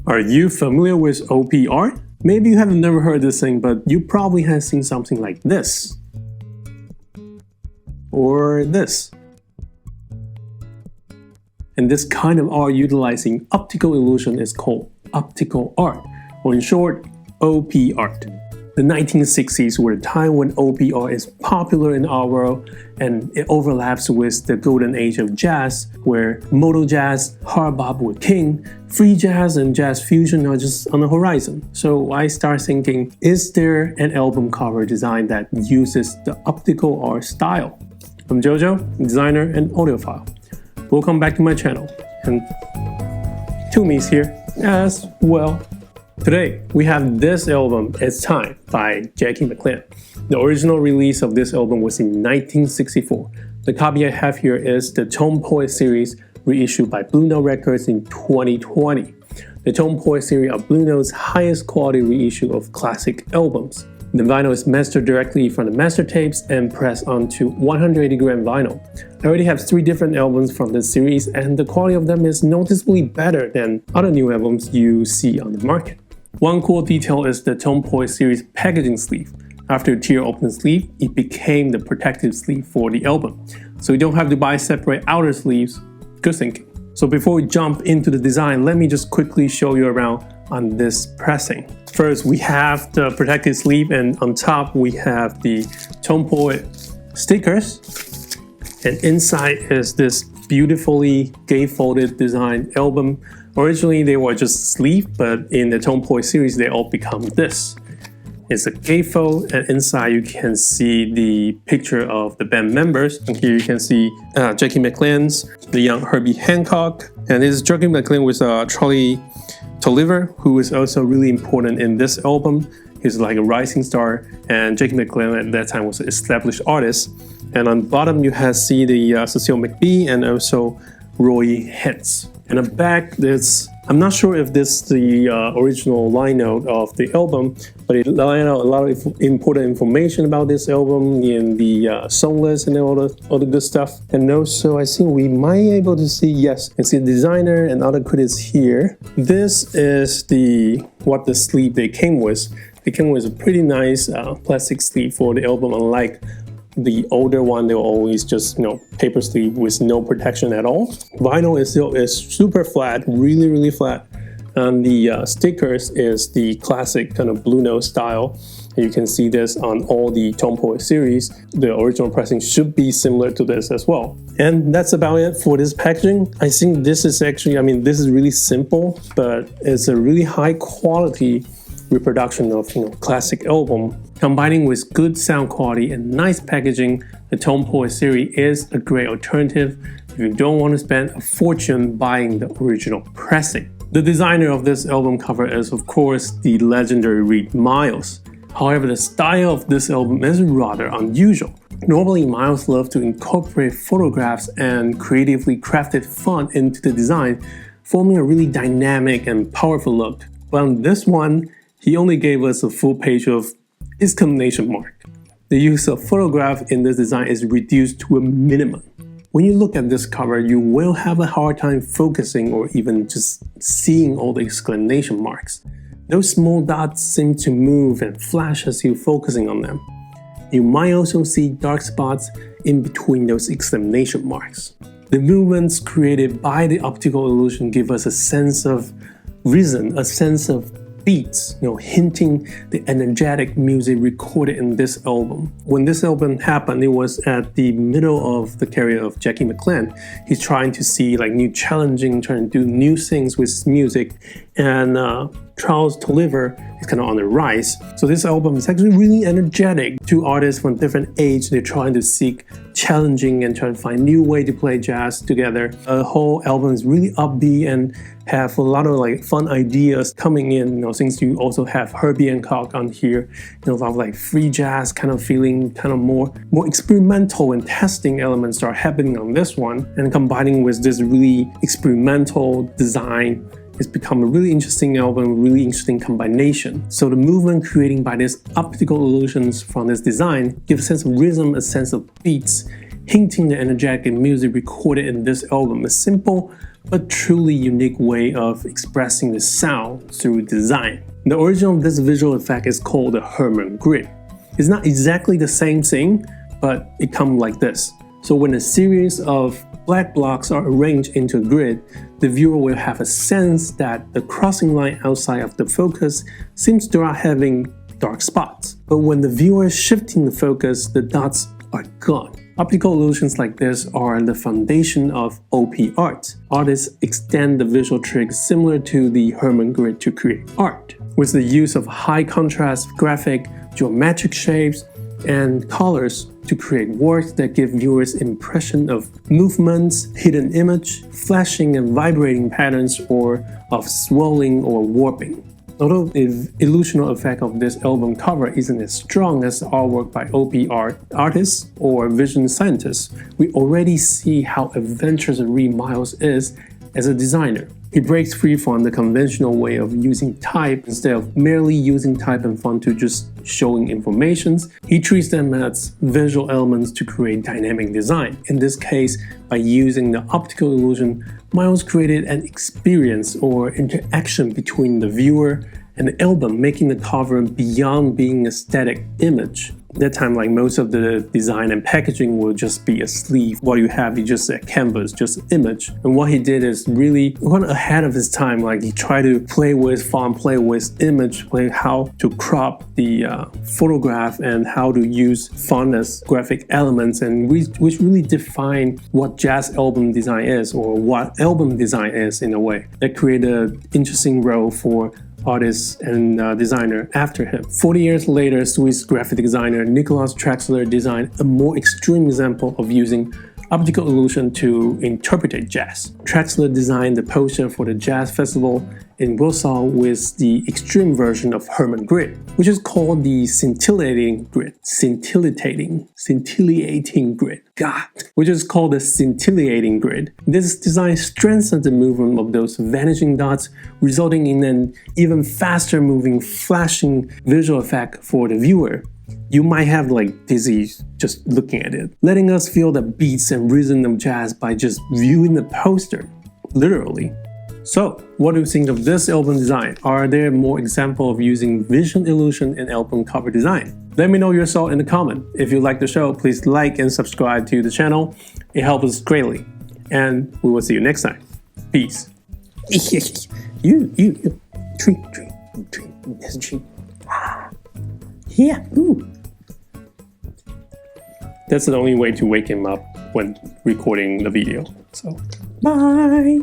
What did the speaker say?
Are you familiar with OP art? Maybe you have never heard this thing, but you probably have seen something like this. Or this. And this kind of art utilizing optical illusion is called optical art, or in short, OP art. The 1960s were a time when OP art is popular in our world, and it overlaps with the golden age of jazz, where modal jazz, hard bop were king, free jazz and jazz fusion are just on the horizon. So I start thinking, is there an album cover design that uses the optical art style? I'm Jojo, designer and audiophile. Welcome back to my channel, and Tumi's here as well. Today, we have this album, It's Time, by Jackie Mclean. The original release of this album was in 1964. The copy I have here is the Tone Poet series reissued by BlueNote Records in 2020. The Tone Poet series are BlueNote's highest quality reissue of classic albums. The vinyl is mastered directly from the master tapes and pressed onto 180-gram vinyl. I already have 3 different albums from this series, and the quality of them is noticeably better than other new albums you see on the market. One cool detail is the Tone Poet series packaging sleeve. After the tear open sleeve, it became the protective sleeve for the album. So you don't have to buy separate outer sleeves. Good thinking. So before we jump into the design, let me just quickly show you around on this pressing. First, we have the protective sleeve, and on top we have the Tone Poet stickers. And inside is this beautifully gatefolded design album. Originally they were just sleeve, but in the Tone Poet series they all become this. It's a gatefold, and inside you can see the picture of the band members. And here you can see Jackie Mclean's, the young Herbie Hancock, and this is Jackie Mclean with Charlie Tolliver, who is also really important in this album. He's like a rising star, and Jackie Mclean at that time was an established artist. And on the bottom you have see the Cecile McBee and also Roy Hentz. And on the back, I'm not sure if this is the original line note of the album, but it lined out a lot of important information about this album in the song list and all the good stuff. And also, I think we might be able to see, yes, you can see the designer and other critics here. This is what the sleeve they came with. They came with a pretty nice plastic sleeve for the album, unlike the older one. They were always just, paper sleeve with no protection at all. Vinyl is super flat, really flat. And the stickers is the classic kind of BlueNote style. And you can see this on all the Tone Poet series. The original pressing should be similar to this as well. And that's about it for this packaging. I think this is actually, this is really simple, but it's a really high quality reproduction of classic album. Combining with good sound quality and nice packaging, the Tone Poet series is a great alternative if you don't want to spend a fortune buying the original pressing. The designer of this album cover is of course the legendary Reed Miles. However, the style of this album is rather unusual. Normally, Miles loved to incorporate photographs and creatively crafted font into the design, forming a really dynamic and powerful look. But on this one, he only gave us a full page of exclamation mark. The use of photograph in this design is reduced to a minimum. When you look at this cover, you will have a hard time focusing or even just seeing all the exclamation marks. Those small dots seem to move and flash as you're focusing on them. You might also see dark spots in between those exclamation marks. The movements created by the optical illusion give us a sense of rhythm, a sense of beats, hinting the energetic music recorded in this album. When this album happened, it was at the middle of the career of Jackie Mclean. He's trying to see trying to do new things with music, and Charles Tolliver is kind of on the rise. So this album is actually really energetic. 2 artists from different age, they're trying to seek challenging and trying to find new way to play jazz together. The whole album is really upbeat and have a lot of fun ideas coming in. Since you also have Herbie Hancock on here, a lot of free jazz kind of feeling, kind of more experimental and testing elements are happening on this one, and combining with this really experimental design. It's become a really interesting album, really interesting combination. So the movement created by these optical illusions from this design gives a sense of rhythm, a sense of beats, hinting the energetic music recorded in this album. A simple but truly unique way of expressing the sound through design. The origin of this visual effect is called the Herman grid. It's not exactly the same thing, but it comes like this. So when a series of black blocks are arranged into a grid, the viewer will have a sense that the crossing line outside of the focus seems to start having dark spots. But when the viewer is shifting the focus, the dots are gone. Optical illusions like this are the foundation of OP art. Artists extend the visual trick similar to the Herman grid to create art, with the use of high contrast graphic, geometric shapes, and colors to create works that give viewers impression of movements, hidden image, flashing and vibrating patterns, or of swelling or warping. Although the illusional effect of this album cover isn't as strong as the artwork by OP art artists or vision scientists, we already see how adventurous Reed Miles is as a designer. He breaks free from the conventional way of using type. Instead of merely using type and font to just showing information, he treats them as visual elements to create dynamic design. In this case, by using the optical illusion, Miles created an experience or interaction between the viewer and the album, making the cover beyond being a static image. At that time, like most of the design and packaging will just be a sleeve. What you have is just a canvas, just an image. And what he did is really went ahead of his time. Like he tried to play with font, play with image, play how to crop the photograph and how to use font as graphic elements, and which really define what jazz album design is, or what album design is in a way. That created an interesting role for artist and designer after him. 40 years later, Swiss graphic designer Nicholas Traxler designed a more extreme example of using optical illusion to interpret jazz. Traxler designed the poster for the jazz festival in Warsaw with the extreme version of Herman grid, which is called the scintillating grid. Scintillating grid. God, which is called the scintillating grid. This design strengthens the movement of those vanishing dots, resulting in an even faster moving, flashing visual effect for the viewer. You might have like dizzy just looking at it, letting us feel the beats and rhythm of jazz by just viewing the poster, literally. So, what do you think of this album design? Are there more examples of using vision illusion in album cover design? Let me know your thoughts in the comment. If you like the show, please like and subscribe to the channel. It helps us greatly. And we will see you next time. Peace. You. Tree. There's a tree. Yeah. Ooh. That's the only way to wake him up when recording the video. So, bye.